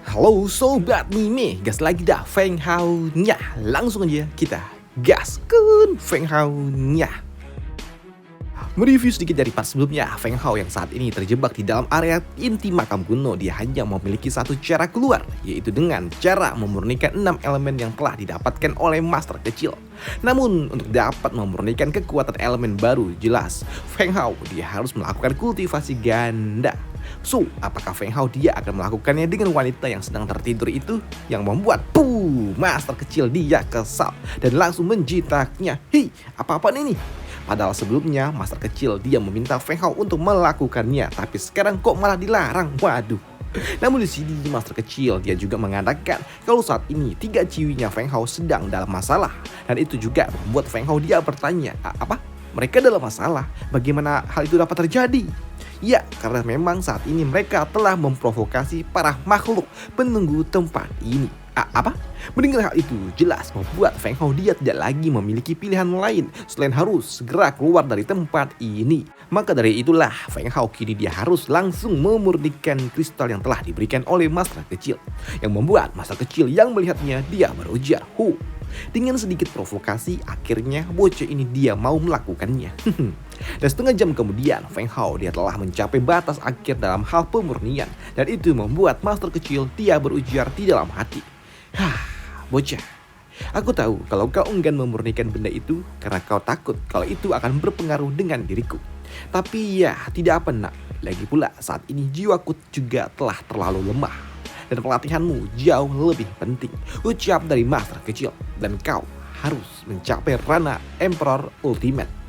Halo sobat mime, gas lagi dah Feng Hao-nya. Langsung aja kita gaskun Feng Hao-nya. Mereview sedikit dari part sebelumnya, Feng Hao yang saat ini terjebak di dalam area inti makam kuno, dia hanya memiliki satu cara keluar, yaitu dengan cara memurnikan 6 elemen yang telah didapatkan oleh master kecil. Namun untuk dapat memurnikan kekuatan elemen baru, jelas Feng Hao dia harus melakukan kultivasi ganda. So, apakah Feng Hao dia akan melakukannya dengan wanita yang sedang tertidur itu, yang membuat master kecil dia kesal dan langsung menjitaknya. Hei, apa-apaan ini? Padahal sebelumnya master kecil dia meminta Feng Hao untuk melakukannya, tapi sekarang kok malah dilarang. Waduh. Namun di sini master kecil dia juga mengatakan kalau saat ini 3 ciwinya Feng Hao sedang dalam masalah, dan itu juga membuat Feng Hao dia bertanya, apa? Mereka dalam masalah? Bagaimana hal itu dapat terjadi? Ya, karena memang saat ini mereka telah memprovokasi para makhluk penunggu tempat ini. Apa? Mendengar hal itu jelas membuat Feng Hao dia tidak lagi memiliki pilihan lain selain harus segera keluar dari tempat ini. Maka dari itulah Feng Hao kini dia harus langsung memurnikan kristal yang telah diberikan oleh master kecil, yang membuat master kecil yang melihatnya dia berujar, dengan sedikit provokasi akhirnya bocah ini dia mau melakukannya. Dan setengah jam kemudian Feng Hao dia telah mencapai batas akhir dalam hal pemurnian, dan itu membuat master kecil dia berujar di dalam hati, bocah, aku tahu kalau kau enggan memurnikan benda itu karena kau takut kalau itu akan berpengaruh dengan diriku. Tapi ya tidak apa nak, lagi pula saat ini jiwaku juga telah terlalu lemah dan pelatihanmu jauh lebih penting, ucap dari master kecil, dan kau harus mencapai ranah Emperor Ultimate.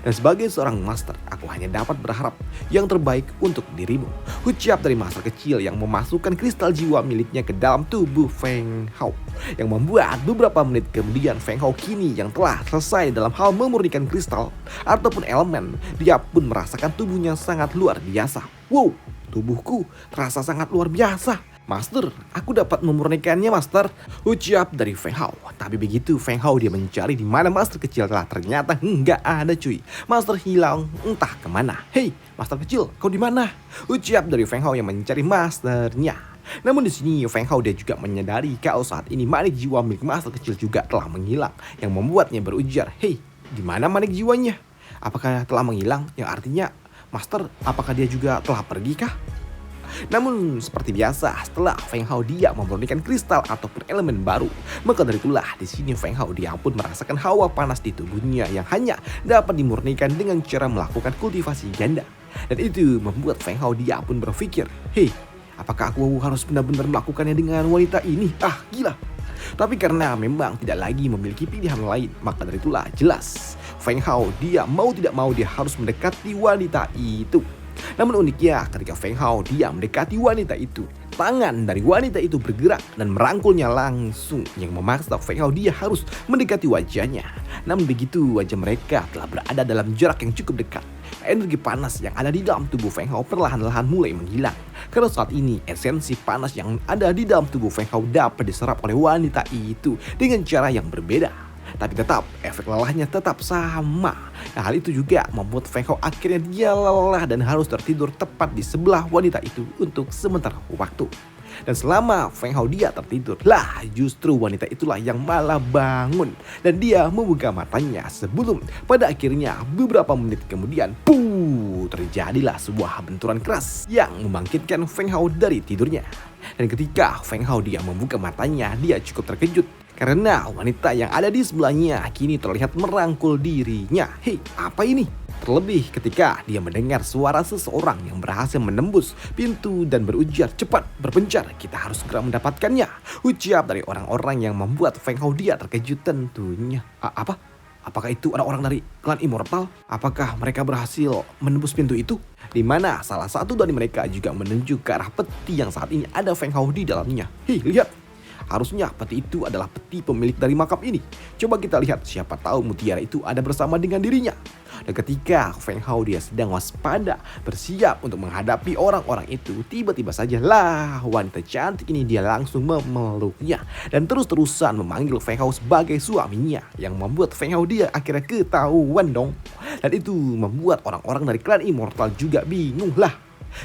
Dan sebagai seorang master, aku hanya dapat berharap yang terbaik untuk dirimu, ucap dari master kecil yang memasukkan kristal jiwa miliknya ke dalam tubuh Feng Hao, yang membuat beberapa menit kemudian Feng Hao kini yang telah selesai dalam hal memurnikan kristal ataupun elemen, dia pun merasakan tubuhnya sangat luar biasa. Wow, tubuhku terasa sangat luar biasa. Master, aku dapat memurnikannya master, ucap dari Feng Hao. Tapi begitu Feng Hao dia mencari di mana master kecil telah, ternyata nggak ada cuy. Master hilang entah kemana. Hei, master kecil, kau di mana? Ucap dari Feng Hao yang mencari masternya. Namun di sini Feng Hao dia juga menyadari kalau saat ini manik jiwa milik master kecil juga telah menghilang, yang membuatnya berujar, hei, di mana manik jiwanya? Apakah telah menghilang? Yang artinya, master, apakah dia juga telah pergi kah? Namun seperti biasa, setelah Feng Hao dia memurnikan kristal ataupun elemen baru, maka dari itulah di sini Feng Hao dia pun merasakan hawa panas di tubuhnya yang hanya dapat dimurnikan dengan cara melakukan kultivasi ganda. Dan itu membuat Feng Hao dia pun berpikir, hei, apakah aku harus benar-benar melakukannya dengan wanita ini? Gila. Tapi karena memang tidak lagi memiliki pilihan lain, maka dari itulah jelas Feng Hao dia mau tidak mau dia harus mendekati wanita itu. Namun uniknya ketika Feng Hao dia mendekati wanita itu, tangan dari wanita itu bergerak dan merangkulnya langsung, yang memaksa Feng Hao dia harus mendekati wajahnya. Namun begitu wajah mereka telah berada dalam jarak yang cukup dekat, energi panas yang ada di dalam tubuh Feng Hao perlahan-lahan mulai menghilang. Karena saat ini esensi panas yang ada di dalam tubuh Feng Hao dapat diserap oleh wanita itu dengan cara yang berbeda. Tapi tetap efek lelahnya tetap sama. Nah, hal itu juga membuat Feng Hao akhirnya dia lelah dan harus tertidur tepat di sebelah wanita itu untuk sementara waktu. Dan selama Feng Hao dia tertidur, justru wanita itulah yang malah bangun dan dia membuka matanya sebelum pada akhirnya beberapa menit kemudian terjadilah sebuah benturan keras yang membangkitkan Feng Hao dari tidurnya. Dan ketika Feng Hao dia membuka matanya, dia cukup terkejut karena wanita yang ada di sebelahnya kini terlihat merangkul dirinya. Hei, apa ini? Terlebih ketika dia mendengar suara seseorang yang berhasil menembus pintu dan berujar, cepat berpencar, kita harus segera mendapatkannya, ucap dari orang-orang yang membuat Feng Hao dia terkejut tentunya. Apa? Apakah itu orang-orang dari klan Immortal? Apakah mereka berhasil menembus pintu itu? Di mana salah satu dari mereka juga menunjuk ke arah peti yang saat ini ada Feng Hao di dalamnya. Hei, lihat. Harusnya peti itu adalah peti pemilik dari makam ini. Coba kita lihat, siapa tahu mutiara itu ada bersama dengan dirinya. Dan ketika Feng Hao dia sedang waspada bersiap untuk menghadapi orang-orang itu, tiba-tiba sajalah wanita cantik ini dia langsung memeluknya dan terus-terusan memanggil Feng Hao sebagai suaminya, yang membuat Feng Hao dia akhirnya ketahuan dong. Dan itu membuat orang-orang dari klan Immortal juga bingung lah.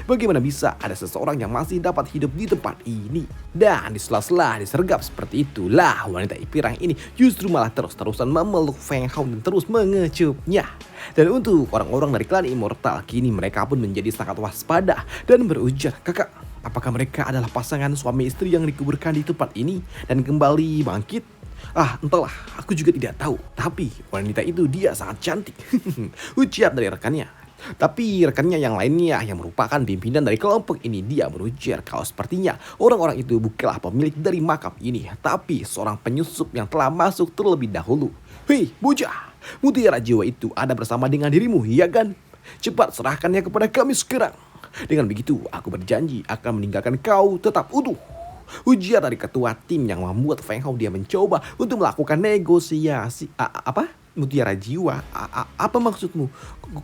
Bagaimana bisa ada seseorang yang masih dapat hidup di tempat ini? Dan di sela-sela disergap seperti itulah wanita pirang ini justru malah terus-terusan memeluk Feng Hao dan terus mengecupnya. Dan untuk orang-orang dari klan Immortal, kini mereka pun menjadi sangat waspada dan berujar, "Kakak, apakah mereka adalah pasangan suami istri yang dikuburkan di tempat ini dan kembali bangkit?" "Ah, entahlah, aku juga tidak tahu. Tapi wanita itu dia sangat cantik," ujar dari rekannya. Tapi rekannya yang lainnya yang merupakan pimpinan dari kelompok ini, dia berujar kalau sepertinya orang-orang itu bukanlah pemilik dari makam ini, tapi seorang penyusup yang telah masuk terlebih dahulu. "Hei, bocah, mutiara jiwa itu ada bersama dengan dirimu, iya kan? Cepat serahkannya kepada kami sekarang. Dengan begitu, aku berjanji akan meninggalkan kau tetap utuh," ujar dari ketua tim yang membuat Feng Hao dia mencoba untuk melakukan negosiasi. Apa? Mutiara jiwa? Apa maksudmu?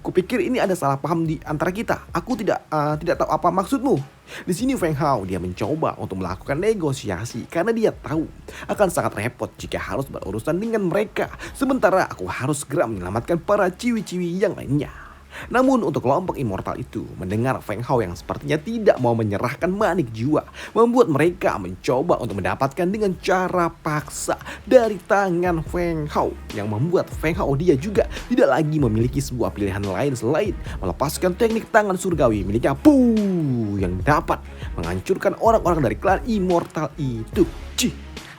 Kupikir ini ada salah paham di antara kita. Aku tidak tahu apa maksudmu. Di sini Feng Hao dia mencoba untuk melakukan negosiasi karena dia tahu akan sangat repot jika harus berurusan dengan mereka. Sementara aku harus segera menyelamatkan para ciwi-ciwi yang lainnya. Namun untuk kelompok Immortal itu mendengar Feng Hao yang sepertinya tidak mau menyerahkan manik jiwa, membuat mereka mencoba untuk mendapatkan dengan cara paksa dari tangan Feng Hao, yang membuat Feng Hao dia juga tidak lagi memiliki sebuah pilihan lain selain melepaskan teknik tangan surgawi miliknya yang dapat menghancurkan orang-orang dari klan Immortal itu. Cih,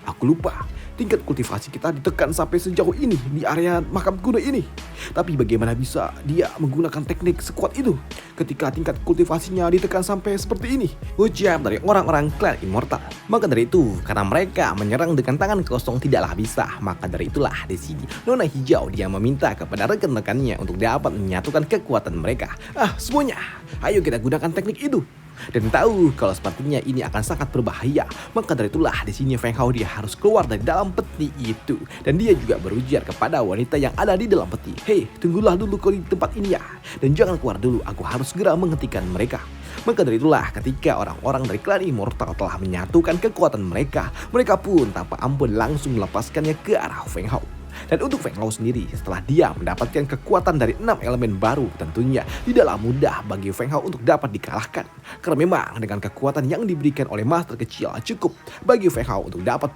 aku lupa. Tingkat kultivasi kita ditekan sampai sejauh ini di area makam kuda ini. Tapi bagaimana bisa dia menggunakan teknik sekuat itu ketika tingkat kultivasinya ditekan sampai seperti ini? Ujar dari orang-orang klan Immortal. Maka dari itu, karena mereka menyerang dengan tangan kosong tidaklah bisa, maka dari itulah di sini Nona Hijau dia meminta kepada rekan-rekannya untuk dapat menyatukan kekuatan mereka. Semuanya, ayo kita gunakan teknik itu. Dan tahu kalau sepertinya ini akan sangat berbahaya, maka dari itulah di sini Feng Hao dia harus keluar dari dalam peti itu, dan dia juga berujar kepada wanita yang ada di dalam peti, "Hei, tunggulah dulu kau di tempat ini ya, dan jangan keluar dulu, aku harus segera menghentikan mereka." Maka dari itulah ketika orang-orang dari klan Immortal telah menyatukan kekuatan mereka, mereka pun tanpa ampun langsung melepaskannya ke arah Feng Hao. Dan untuk Feng Hao sendiri, setelah dia mendapatkan kekuatan dari 6 elemen baru, tentunya tidaklah mudah bagi Feng Hao untuk dapat dikalahkan. Karena memang dengan kekuatan yang diberikan oleh Master Kecil cukup bagi Feng Hao untuk dapat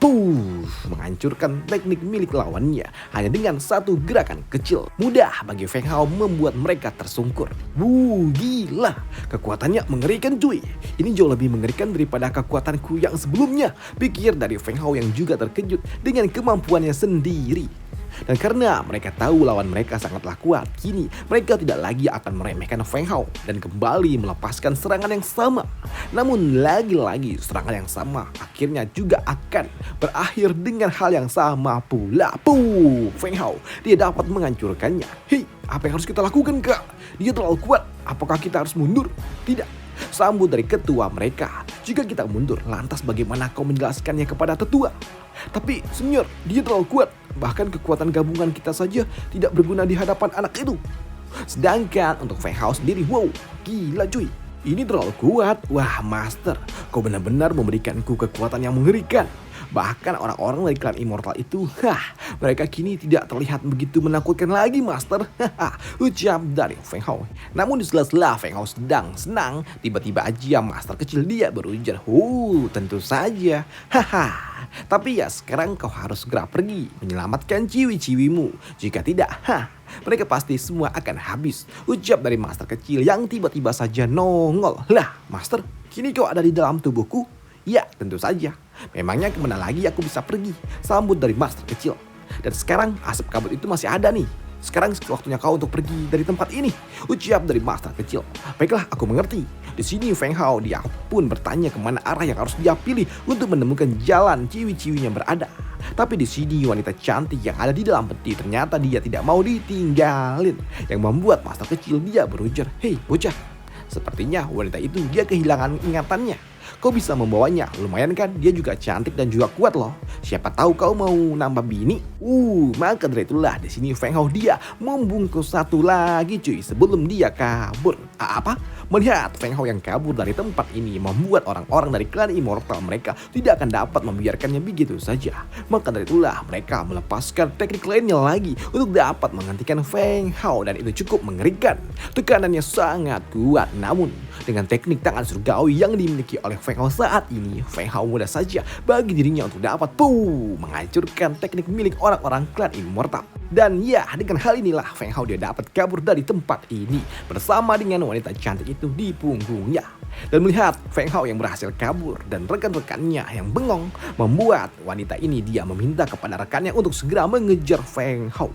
menghancurkan teknik milik lawannya hanya dengan satu gerakan kecil. Mudah bagi Feng Hao membuat mereka tersungkur. Gila, kekuatannya mengerikan cuy. Ini jauh lebih mengerikan daripada kekuatanku yang sebelumnya, pikir dari Feng Hao yang juga terkejut dengan kemampuannya sendiri. Dan karena mereka tahu lawan mereka sangatlah kuat, kini mereka tidak lagi akan meremehkan Feng Hao dan kembali melepaskan serangan yang sama. Namun lagi-lagi serangan yang sama akhirnya juga akan berakhir dengan hal yang sama pula. Feng Hao dia dapat menghancurkannya. "Hei, apa yang harus kita lakukan, Kak? Dia terlalu kuat. Apakah kita harus mundur?" "Tidak," sambut dari ketua mereka. "Jika kita mundur, lantas bagaimana kau menjelaskannya kepada tetua?" "Tapi senior, dia terlalu kuat. Bahkan kekuatan gabungan kita saja tidak berguna di hadapan anak itu." Sedangkan untuk Feng Hao sendiri, wow, gila cuy. Ini terlalu kuat. Wah, Master, kau benar-benar memberikanku kekuatan yang mengerikan. Bahkan orang-orang dari klan Immortal itu, mereka kini tidak terlihat begitu menakutkan lagi, Master. Ucap dari Feng Hao. Namun di sela-sela Feng Hao sedang senang, tiba-tiba aja Master Kecil dia berujar, tentu saja. Tapi ya sekarang kau harus segera pergi menyelamatkan ciwi-ciwimu. Jika tidak, mereka pasti semua akan habis. Ucap dari Master Kecil yang tiba-tiba saja nongol. Lah, Master, kini kau ada di dalam tubuhku? Ya, tentu saja. Memangnya kemana lagi aku bisa pergi? Sambut dari Master Kecil. Dan sekarang asap kabut itu masih ada nih. Sekarang waktunya kau untuk pergi dari tempat ini. Ucap dari Master Kecil. Baiklah, aku mengerti. Di sini Feng Hao dia pun bertanya kemana arah yang harus dia pilih untuk menemukan jalan ciwi-ciwinya berada. Tapi di sini wanita cantik yang ada di dalam peti ternyata dia tidak mau ditinggalin, yang membuat Master Kecil dia berujar, "Hei bocah, sepertinya wanita itu dia kehilangan ingatannya. Kau bisa membawanya, lumayan kan, dia juga cantik dan juga kuat loh. Siapa tahu kau mau nambah bini." Maka dari itulah di sini Feng Hao dia membungkus satu lagi cuy sebelum dia kabur. Melihat Feng Hao yang kabur dari tempat ini membuat orang-orang dari klan Immortal mereka tidak akan dapat membiarkannya begitu saja. Maka dari itulah mereka melepaskan teknik lainnya lagi untuk dapat menghentikan Feng Hao, dan itu cukup mengerikan. Tekanannya sangat kuat, namun Dengan teknik tangan surgawi yang dimiliki oleh Feng Hao saat ini, Feng Hao mudah saja bagi dirinya untuk dapat menghancurkan teknik milik orang-orang klan immortal. Dan ya, dengan hal inilah Feng Hao dia dapat kabur dari tempat ini bersama dengan wanita cantik itu di punggungnya. Dan melihat Feng Hao yang berhasil kabur dan rekan-rekannya yang bengong, membuat wanita ini dia meminta kepada rekannya untuk segera mengejar Feng Hao.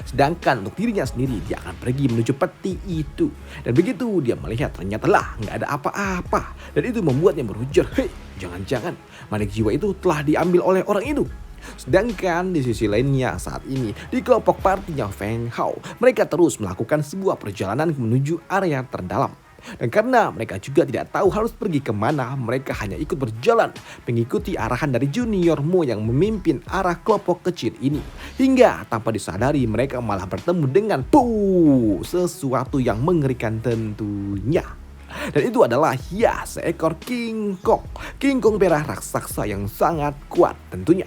Sedangkan untuk dirinya sendiri dia akan pergi menuju peti itu. Dan begitu dia melihat ternyata lah nggak ada apa-apa. Dan itu membuatnya berujar, hei, jangan-jangan manik jiwa itu telah diambil oleh orang itu. Sedangkan di sisi lainnya saat ini di kelompok partinya Feng Hao, mereka terus melakukan sebuah perjalanan menuju area terdalam. Dan karena mereka juga tidak tahu harus pergi kemana, mereka hanya ikut berjalan mengikuti arahan dari Junior Mo yang memimpin arah kelompok kecil ini. Hingga tanpa disadari mereka malah bertemu dengan sesuatu yang mengerikan tentunya. Dan itu adalah ya seekor King Kong. King Kong merah raksasa yang sangat kuat tentunya.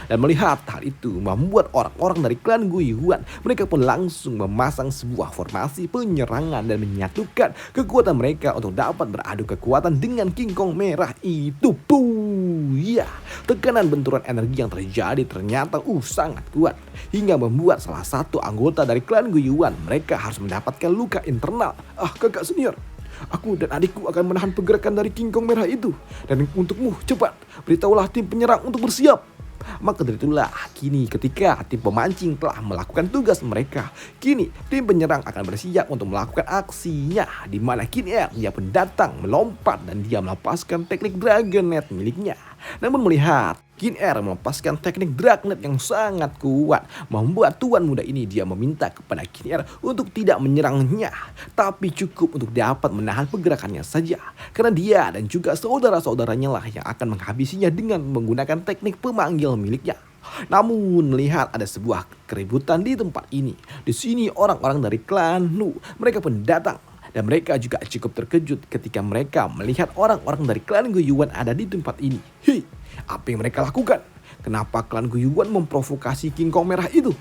Dan melihat hal itu membuat orang-orang dari klan Guiyuan, mereka pun langsung memasang sebuah formasi penyerangan dan menyatukan kekuatan mereka untuk dapat beradu kekuatan dengan King Kong merah itu. Ya, tekanan benturan energi yang terjadi ternyata sangat kuat hingga membuat salah satu anggota dari klan Guiyuan mereka harus mendapatkan luka internal. Kakak senior, aku dan adikku akan menahan pergerakan dari King Kong merah itu. Dan untukmu, cepat beritahulah tim penyerang untuk bersiap. Maka dari itulah kini ketika tim pemancing telah melakukan tugas mereka, kini tim penyerang akan bersiap untuk melakukan aksinya, di mana King Air dia pun datang melompat dan dia melepaskan teknik Dragon Net miliknya. Namun melihat King Air melepaskan teknik Dragon Net yang sangat kuat, membuat tuan muda ini dia meminta kepada King Air untuk tidak menyerangnya, tapi cukup untuk dapat menahan pergerakannya saja. Karena dia dan juga saudara-saudaranya lah yang akan menghabisinya dengan menggunakan teknik pemanggil miliknya. Namun melihat ada sebuah keributan di tempat ini, di sini orang-orang dari klan Nu mereka pun datang. Dan mereka juga cukup terkejut ketika mereka melihat orang-orang dari klan Guiyuan ada di tempat ini. Hei, apa yang mereka lakukan? Kenapa klan Guiyuan memprovokasi King Kong merah itu?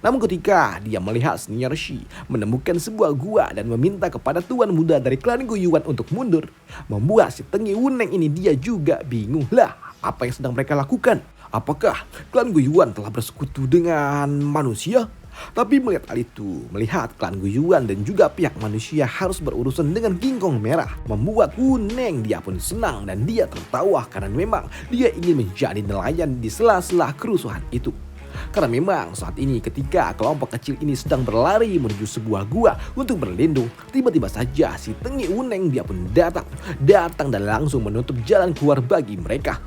Namun ketika dia melihat Senior Shi menemukan sebuah gua dan meminta kepada tuan muda dari klan Guiyuan untuk mundur, membuat si Tengi Wuneng ini dia juga bingung lah apa yang sedang mereka lakukan. Apakah klan Guiyuan telah bersekutu dengan manusia? Tapi melihat hal itu, melihat klan Guiyuan dan juga pihak manusia harus berurusan dengan King Kong merah, membuat Wuneng dia pun senang dan dia tertawa karena memang dia ingin menjadi nelayan di sela-sela kerusuhan itu. Karena memang saat ini ketika kelompok kecil ini sedang berlari menuju sebuah gua untuk berlindung, tiba-tiba saja si Tengi Wuneng dia pun datang dan langsung menutup jalan keluar bagi mereka.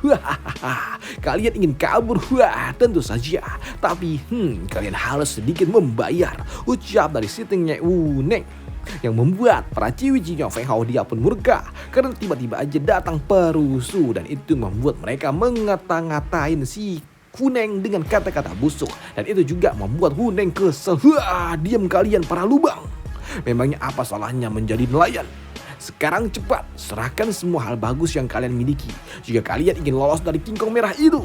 Kalian ingin kabur? Wah, tentu saja. Tapi kalian harus sedikit membayar, ucap dari si Tengi Wuneng. Yang membuat para ciwi-ciwinya Feng Hao dia pun murka karena tiba-tiba aja datang perusuh, dan itu membuat mereka ngata-ngatain si Wuneng dengan kata-kata busuk, dan itu juga membuat Wuneng kesel. Diam kalian para lubang. Memangnya apa salahnya menjadi nelayan? Sekarang cepat serahkan semua hal bagus yang kalian miliki jika kalian ingin lolos dari King Kong merah itu.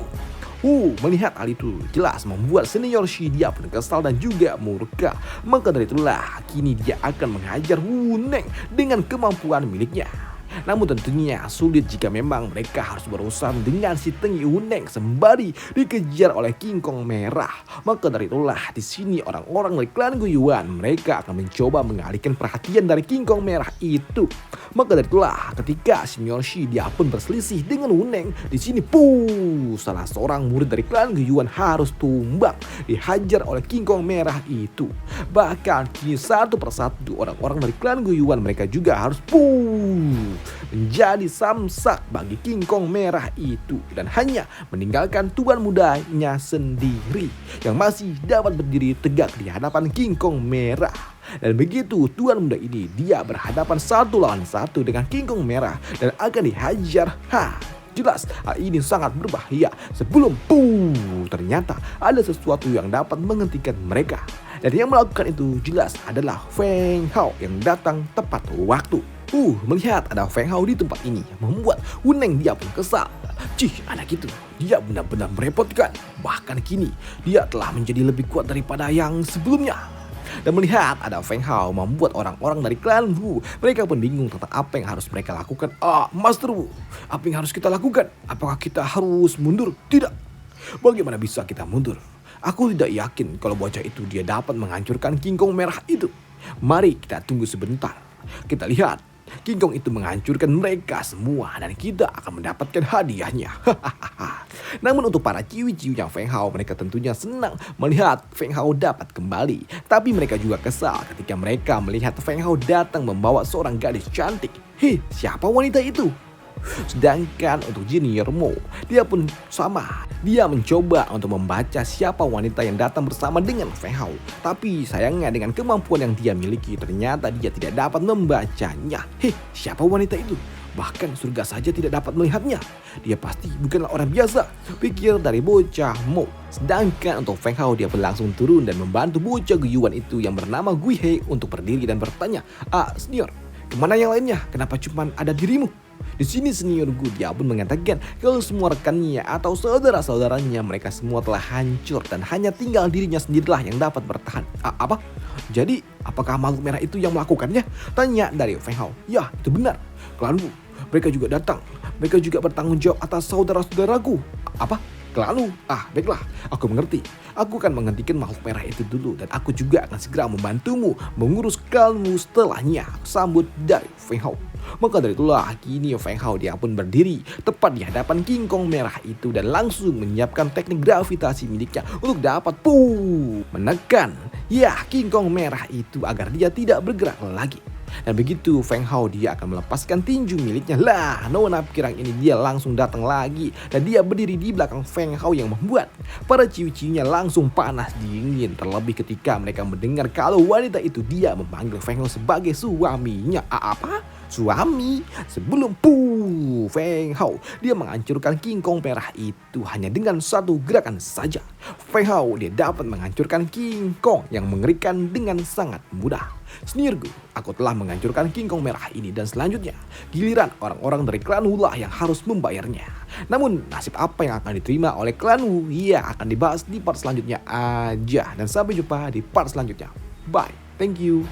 Melihat hal itu jelas membuat Senior Shi dia pun kesal dan juga murka. Maka dari itulah kini dia akan menghajar Wuneng dengan kemampuan miliknya. Namun tentunya sulit jika memang mereka harus berurusan dengan si Tengi Wuneng sembari dikejar oleh King Kong merah. Maka dari itulah di sini orang-orang dari klan Guiyuan mereka akan mencoba mengalihkan perhatian dari King Kong merah itu. Maka dari itulah ketika Senior Shi dia pun berselisih dengan Wuneng, di sini salah seorang murid dari klan Guiyuan harus tumbang dihajar oleh King Kong merah itu. Bahkan kini satu persatu orang-orang dari klan Guiyuan mereka juga harus menjadi samsak bagi King Kong merah itu, dan hanya meninggalkan tuan mudanya sendiri yang masih dapat berdiri tegak di hadapan King Kong merah. Dan begitu tuan muda ini dia berhadapan 1 lawan 1 dengan King Kong merah dan akan dihajar. Jelas hal ini sangat berbahaya sebelum ternyata ada sesuatu yang dapat menghentikan mereka. Dan yang melakukan itu jelas adalah Feng Hao yang datang tepat waktu. Melihat ada Feng Hao di tempat ini membuat Wuneng dia pun kesal. Anak itu dia benar-benar merepotkan. Bahkan kini dia telah menjadi lebih kuat daripada yang sebelumnya. Dan melihat ada Feng Hao membuat orang-orang dari klan Wu, mereka pun bingung tentang apa yang harus mereka lakukan. Master Wu, apa yang harus kita lakukan? Apakah kita harus mundur? Tidak. Bagaimana bisa kita mundur? Aku tidak yakin kalau bocah itu dia dapat menghancurkan King Kong merah itu. Mari kita tunggu sebentar. Kita lihat King Kong itu menghancurkan mereka semua dan kita akan mendapatkan hadiahnya. Namun untuk para ciwi-ciwinya Feng Hao, mereka tentunya senang melihat Feng Hao dapat kembali. Tapi mereka juga kesal ketika mereka melihat Feng Hao datang membawa seorang gadis cantik. Siapa wanita itu? Sedangkan untuk Junior Mo, dia pun sama. Dia mencoba untuk membaca siapa wanita yang datang bersama dengan Feng Hao. Tapi sayangnya dengan kemampuan yang dia miliki, ternyata dia tidak dapat membacanya. Siapa wanita itu? Bahkan surga saja tidak dapat melihatnya. Dia pasti bukanlah orang biasa, pikir dari bocah Mo. Sedangkan untuk Feng Hao, dia pun langsung turun dan membantu bocah guyuan itu yang bernama Gui He untuk berdiri dan bertanya, Senior, kemana yang lainnya? Kenapa cuma ada dirimu? Di sini senior Gu, dia pun mengatakan kalau semua rekannya atau saudara-saudaranya mereka semua telah hancur dan hanya tinggal dirinya sendirilah yang dapat bertahan. Apa? Jadi apakah makhluk merah itu yang melakukannya? Tanya dari Feng Hao. Ya, itu benar. Klan Wu, mereka juga datang. Mereka juga bertanggung jawab atas saudara-saudaraku. Apa? Klan Wu? Baiklah, aku mengerti. Aku akan menghentikan makhluk merah itu dulu dan aku juga akan segera membantumu mengurus Klan Wu setelahnya. Sambut dari Feng Hao. Maka dari itulah kini Feng Hao dia pun berdiri tepat di hadapan King Kong merah itu dan langsung menyiapkan teknik gravitasi miliknya untuk dapat menekan King Kong merah itu agar dia tidak bergerak lagi. Dan begitu Feng Hao dia akan melepaskan tinju miliknya, nona pirang ini dia langsung datang lagi dan dia berdiri di belakang Feng Hao yang membuat para ciwi-ciwinya langsung panas dingin, terlebih ketika mereka mendengar kalau wanita itu dia memanggil Feng Hao sebagai suaminya. Apa? Suami? Sebelum Feng Hao dia menghancurkan King Kong merah itu hanya dengan satu gerakan saja. Feng Hao dia dapat menghancurkan King Kong yang mengerikan dengan sangat mudah. Seniorku, aku telah menghancurkan King Kong merah ini dan selanjutnya giliran orang-orang dari klan Wu lah yang harus membayarnya. Namun nasib apa yang akan diterima oleh klan Wu akan dibahas di part selanjutnya aja. Dan sampai jumpa di part selanjutnya. Bye, thank you.